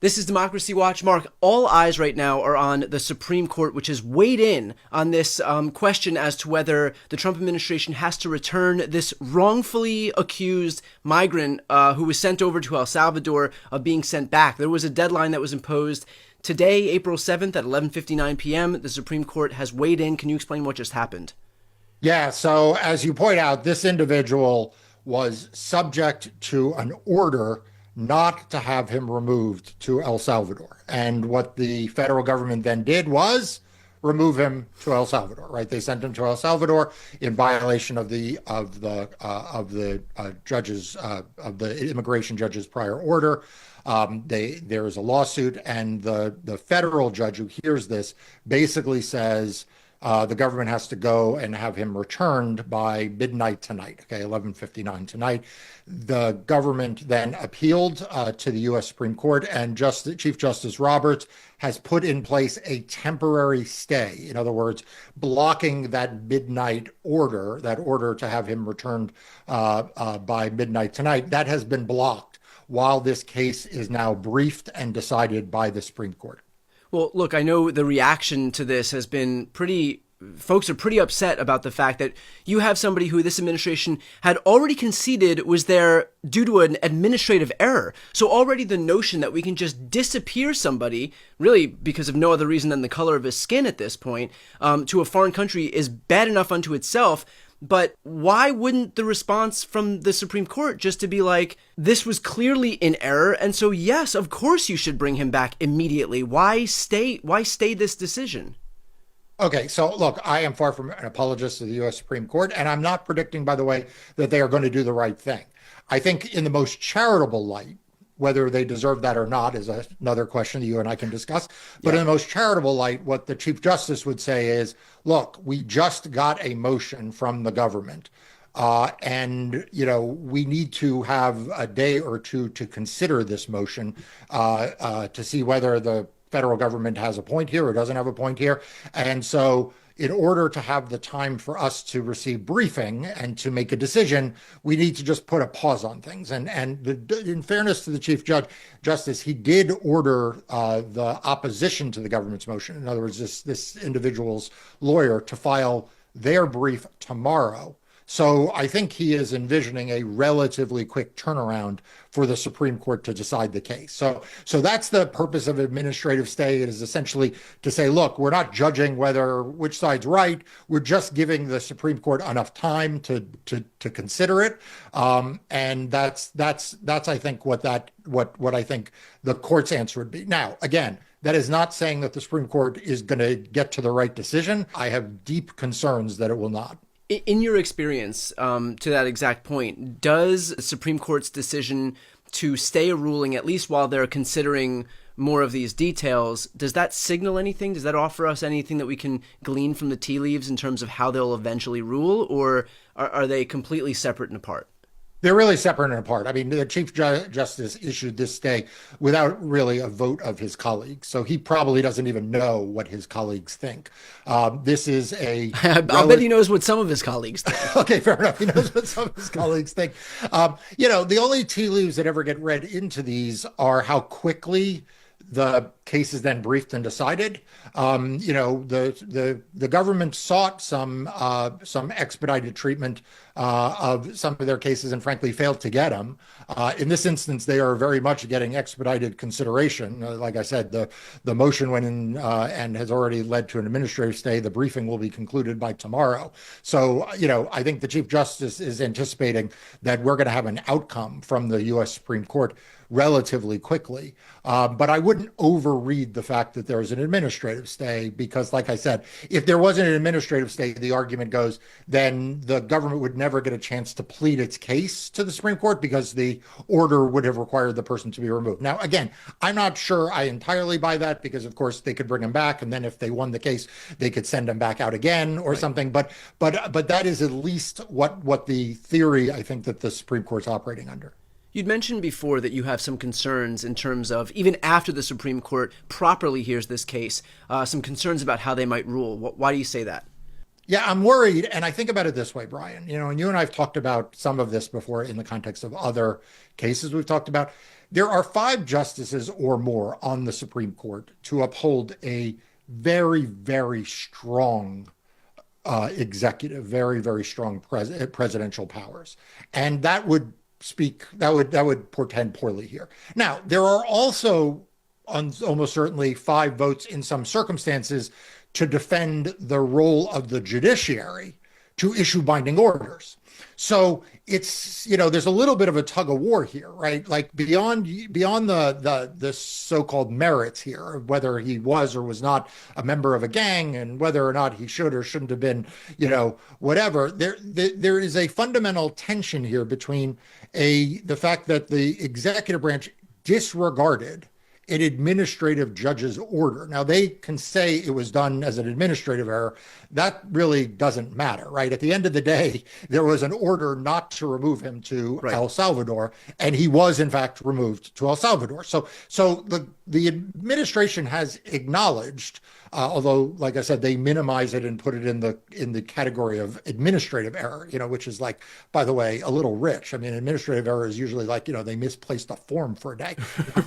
This is Democracy Watch. Mark, all eyes right now are on the Supreme Court, which has weighed in on this question as to whether the Trump administration has to return this wrongfully accused migrant who was sent over to El Salvador of being sent back. There was a deadline that was imposed today, April 7th at 11:59 p.m. The Supreme Court has weighed in. Can you explain what just happened? Yeah, so as you point out, this individual was subject to an order not to have him removed to El Salvador. And what the federal government then did was remove him to El Salvador, right? They sent him to El Salvador in violation of the judge's of the immigration judge's prior order. There is a lawsuit, and the federal judge who hears this basically says the government has to go and have him returned by midnight tonight, okay, 11:59 tonight. The government then appealed to the U.S. Supreme Court, and Chief Justice Roberts has put in place a temporary stay. In other words, blocking that midnight order, that order to have him returned by midnight tonight, that has been blocked while this case is now briefed and decided by the Supreme Court. Well, look, I know the reaction to this has been folks are pretty upset about the fact that you have somebody who this administration had already conceded was there due to an administrative error. So already the notion that we can just disappear somebody, really because of no other reason than the color of his skin at this point, to a foreign country is bad enough unto itself. But why wouldn't the response from the Supreme Court just to be like, this was clearly in error, and so yes, of course you should bring him back immediately. Why stay this decision? Okay, so look, I am far from an apologist of the U.S. Supreme Court, and I'm not predicting, by the way, that they are going to do the right thing. I think in the most charitable light, whether they deserve that or not is another question that you and I can discuss. But in the most charitable light, what the Chief Justice would say is, look, we just got a motion from the government. And, we need to have a day or two to consider this motion to see whether the federal government has a point here or doesn't have a point here. And so in order to have the time for us to receive briefing and to make a decision, we need to just put a pause on things. And in fairness to the Chief Justice, he did order the opposition to the government's motion, in other words, this individual's lawyer, to file their brief tomorrow. So I think he is envisioning a relatively quick turnaround for the Supreme Court to decide the case. So that's the purpose of administrative stay. It is essentially to say, look, we're not judging which side's right. We're just giving the Supreme Court enough time to consider it. And that's I think what I think the court's answer would be. Now, again, that is not saying that the Supreme Court is going to get to the right decision. I have deep concerns that it will not. In your experience, to that exact point, does the Supreme Court's decision to stay a ruling, at least while they're considering more of these details, does that signal anything? Does that offer us anything that we can glean from the tea leaves in terms of how they'll eventually rule, or are they completely separate and apart? They're really separate and apart. I mean, the Chief Justice issued this stay without really a vote of his colleagues. So he probably doesn't even know what his colleagues think. This is I'll bet he knows what some of his colleagues think. Okay, fair enough. He knows what some of his colleagues think. The only tea leaves that ever get read into these are how quickly the case is then briefed and decided. The government sought some expedited treatment of some of their cases and frankly failed to get them. In this instance, they are very much getting expedited consideration. Like I said, the motion went in and has already led to an administrative stay. The briefing will be concluded by tomorrow. So, I think the Chief Justice is anticipating that we're going to have an outcome from the U.S. Supreme Court relatively quickly. But I wouldn't overread the fact that there's an administrative stay because, like I said, if there wasn't an administrative stay, the argument goes, then the government would never get a chance to plead its case to the Supreme Court because the order would have required the person to be removed. Now, again, I'm not sure I entirely buy that because, of course, they could bring him back. And then if they won the case, they could send him back out again or something. But that is at least what the theory I think that the Supreme Court's operating under. You'd mentioned before that you have some concerns in terms of, even after the Supreme Court properly hears this case, some concerns about how they might rule. Why do you say that? Yeah, I'm worried. And I think about it this way, Brian, and you and I have talked about some of this before in the context of other cases we've talked about. There are five justices or more on the Supreme Court to uphold a very, very strong executive, very, very strong presidential powers. And that would portend poorly here. Now, there are also almost certainly five votes in some circumstances to defend the role of the judiciary to issue binding orders. So it's, there's a little bit of a tug of war here, right? Like beyond the so-called merits here of whether he was or was not a member of a gang and whether or not he should or shouldn't have been, whatever. There is a fundamental tension here between the fact that the executive branch disregarded an administrative judge's order. Now, they can say it was done as an administrative error. That really doesn't matter, right? At the end of the day, there was an order not to remove him to El Salvador, and he was, in fact, removed to El Salvador. So the administration has acknowledged, although, like I said, they minimize it and put it in the category of administrative error, which is like, by the way, a little rich. I mean, administrative error is usually like, they misplaced a form for a day.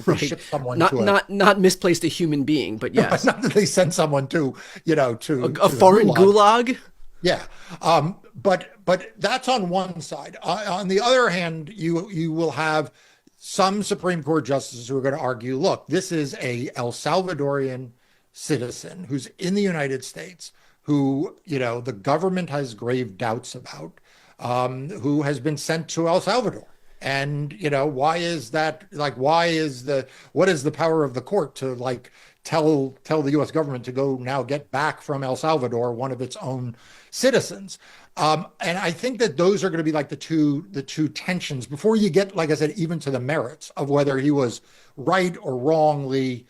They ship someone not misplaced a human being, but yes. Not that they send someone to a foreign gulag. Yeah. But that's on one side. On the other hand, you will have some Supreme Court justices who are going to argue, look, this is a El Salvadorian citizen who's in the United States, who, the government has grave doubts about, who has been sent to El Salvador. And, why is that? Like, what is the power of the court to tell the U.S. government to go now get back from El Salvador one of its own citizens? And I think that those are going to be like the two tensions before you get, like I said, even to the merits of whether he was right or wrongly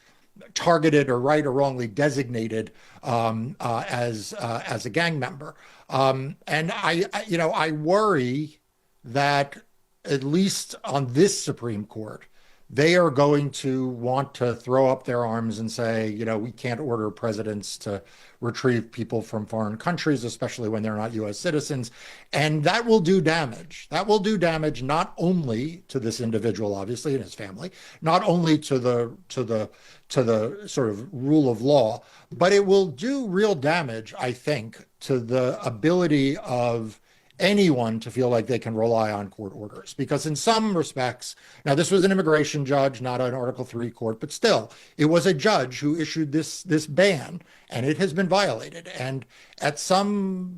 targeted or right or wrongly designated as a gang member. And I worry that at least on this Supreme Court, they are going to want to throw up their arms and say, we can't order presidents to retrieve people from foreign countries, especially when they're not U.S. citizens. And that will do damage. That will do damage not only to this individual, obviously, and his family, not only to the sort of rule of law, but it will do real damage, I think, to the ability of anyone to feel like they can rely on court orders. Because in some respects, now this was an immigration judge, not an Article III court, but still, it was a judge who issued this ban, and it has been violated. And at some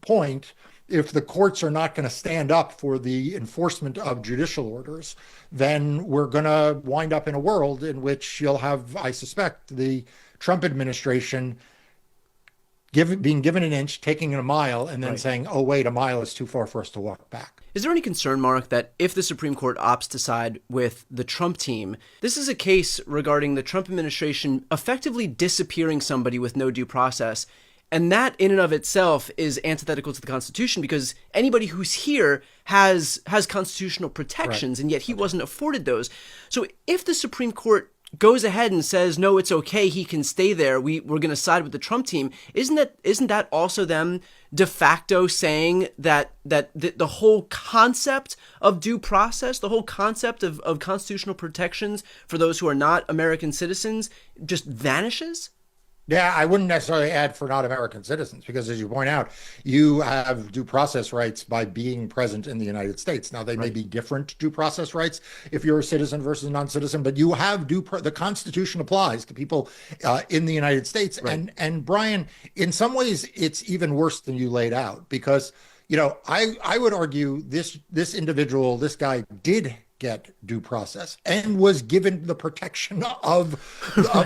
point, if the courts are not going to stand up for the enforcement of judicial orders, then we're going to wind up in a world in which you'll have, I suspect, the Trump administration being given an inch, taking it a mile, and then saying, oh, wait, a mile is too far for us to walk back. Is there any concern, Mark, that if the Supreme Court opts to side with the Trump team, this is a case regarding the Trump administration effectively disappearing somebody with no due process? And that in and of itself is antithetical to the Constitution, because anybody who's here has constitutional protections, and yet he wasn't afforded those. So if the Supreme Court goes ahead and says, no, it's okay, he can stay there, we're going to side with the Trump team, isn't that also them de facto saying that the whole concept of due process, the whole concept of constitutional protections for those who are not American citizens just vanishes? Yeah, I wouldn't necessarily add for not American citizens, because as you point out, you have due process rights by being present in the United States. Now, they may be different due process rights if you're a citizen versus a non-citizen, but you have the Constitution applies to people in the United States. Right. And Brian, in some ways, it's even worse than you laid out, because, I would argue this individual, this guy did get due process and was given the protection of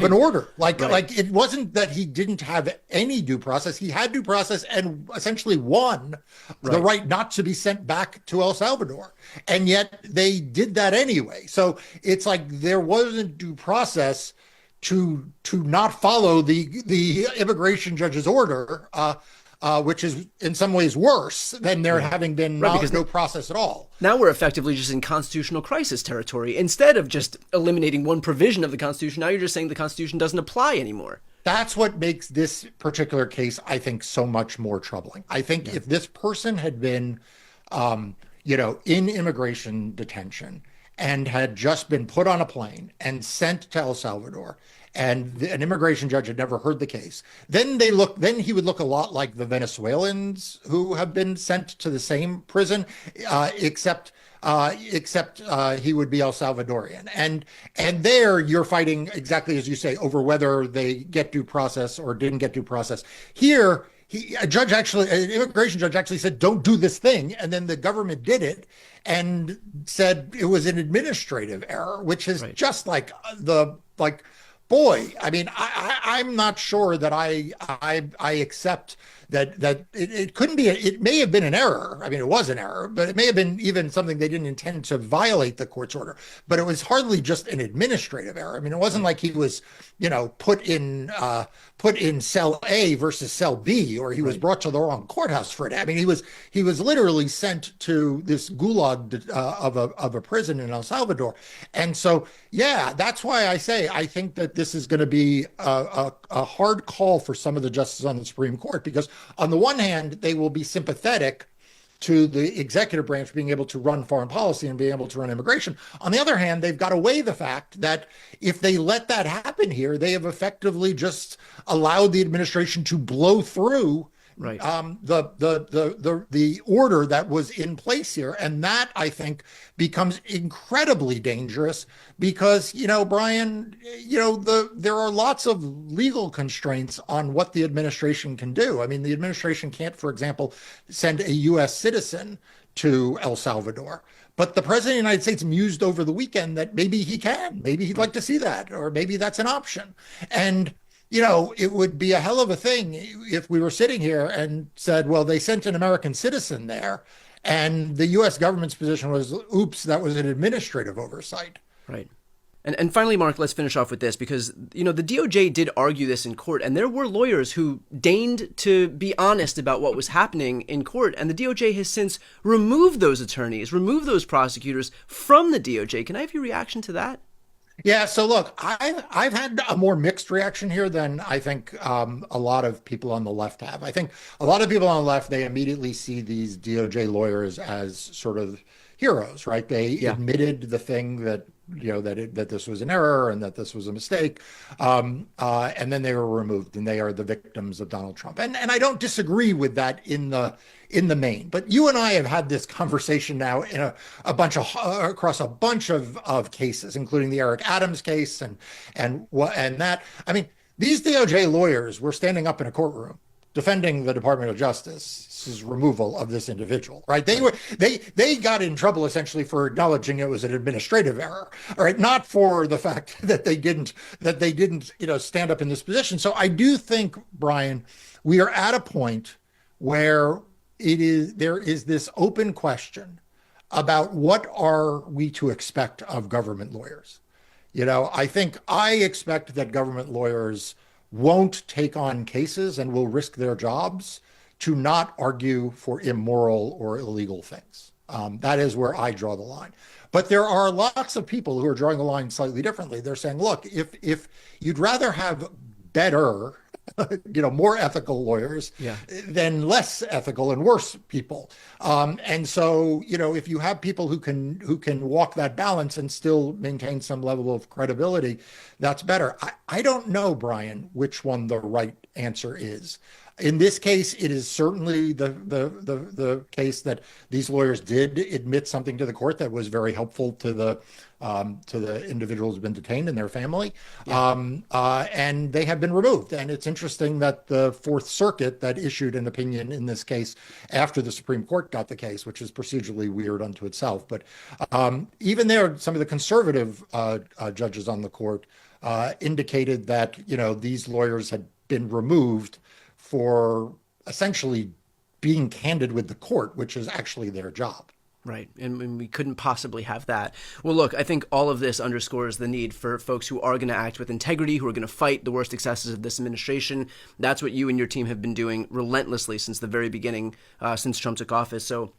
an order. Like it wasn't that he didn't have any due process. He had due process and essentially won the right not to be sent back to El Salvador. And yet they did that anyway. So it's like there wasn't due process to not follow the immigration judge's order, which is in some ways worse than there having been no process at all. Now we're effectively just in constitutional crisis territory. Instead of just eliminating one provision of the Constitution, now you're just saying the Constitution doesn't apply anymore. That's what makes this particular case, I think, so much more troubling. I think if this person had been, in immigration detention and had just been put on a plane and sent to El Salvador, and an immigration judge had never heard the case, then he would look a lot like the Venezuelans who have been sent to the same prison, except he would be El Salvadorian. And there you're fighting exactly as you say over whether they get due process or didn't get due process. Here, an immigration judge actually said, "Don't do this thing," and then the government did it and said it was an administrative error, which is just boy. I mean, I'm not sure that I accept that it couldn't be. It may have been an error. I mean, it was an error, but it may have been even something they didn't intend to violate the court's order. But it was hardly just an administrative error. I mean, it wasn't like he was, put in cell A versus cell B, or he was brought to the wrong courthouse for it. I mean, he was literally sent to this gulag of a prison in El Salvador, and so yeah, that's why I say I think that this is going to be a hard call for some of the justices on the Supreme Court, because on the one hand, they will be sympathetic to the executive branch being able to run foreign policy and being able to run immigration. On the other hand, they've got to weigh the fact that if they let that happen here, they have effectively just allowed the administration to blow through the order that was in place here. And that, I think, becomes incredibly dangerous because, Brian, there are lots of legal constraints on what the administration can do. I mean, the administration can't, for example, send a U.S. citizen to El Salvador. But the president of the United States mused over the weekend that maybe he can, maybe he'd like to see that, or maybe that's an option. And it would be a hell of a thing if we were sitting here and said, well, they sent an American citizen there, and the U.S. government's position was, oops, that was an administrative oversight. Right. And finally, Mark, let's finish off with this, because, the DOJ did argue this in court, and there were lawyers who deigned to be honest about what was happening in court, and the DOJ has since removed those attorneys, removed those prosecutors from the DOJ. Can I have your reaction to that? Yeah, so look, I've had a more mixed reaction here than I think a lot of people on the left have. I think a lot of people on the left, they immediately see these DOJ lawyers as sort of heroes, right? They admitted the thing that that this was an error and that this was a mistake, and then they were removed, and they are the victims of Donald Trump. And I don't disagree with that in the main. But you and I have had this conversation now in across a bunch of cases, including the Eric Adams case and that. I mean, these DOJ lawyers were standing up in a courtroom defending the Department of Justice's removal of this individual, right? They got in trouble essentially for acknowledging it was an administrative error, all right, not for the fact that they didn't stand up in this position. So I do think, Brian, we are at a point where there is this open question about what are we to expect of government lawyers. I expect that government lawyers won't take on cases and will risk their jobs to not argue for immoral or illegal things. That is where I draw the line. But there are lots of people who are drawing the line slightly differently. They're saying, look, if you'd rather have better, more ethical lawyers than less ethical and worse people. And so, if you have people who can walk that balance and still maintain some level of credibility, that's better. I don't know, Brian, which one the right answer is. In this case, it is certainly the case that these lawyers did admit something to the court that was very helpful to the individuals who've been detained and their family, and they have been removed. And it's interesting that the Fourth Circuit that issued an opinion in this case after the Supreme Court got the case, which is procedurally weird unto itself. But even there, some of the conservative judges on the court indicated that these lawyers had been removed for essentially being candid with the court, which is actually their job. Right. And we couldn't possibly have that. Well, look, I think all of this underscores the need for folks who are going to act with integrity, who are going to fight the worst excesses of this administration. That's what you and your team have been doing relentlessly since the very beginning, since Trump took office. So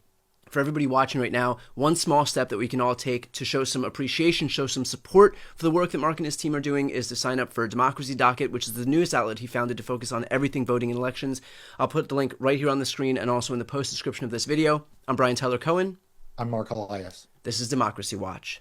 For everybody watching right now, one small step that we can all take to show some appreciation, show some support for the work that Mark and his team are doing is to sign up for Democracy Docket, which is the newest outlet he founded to focus on everything voting in elections. I'll put the link right here on the screen and also in the post description of this video. I'm Brian Tyler Cohen. I'm Mark Elias. This is Democracy Watch.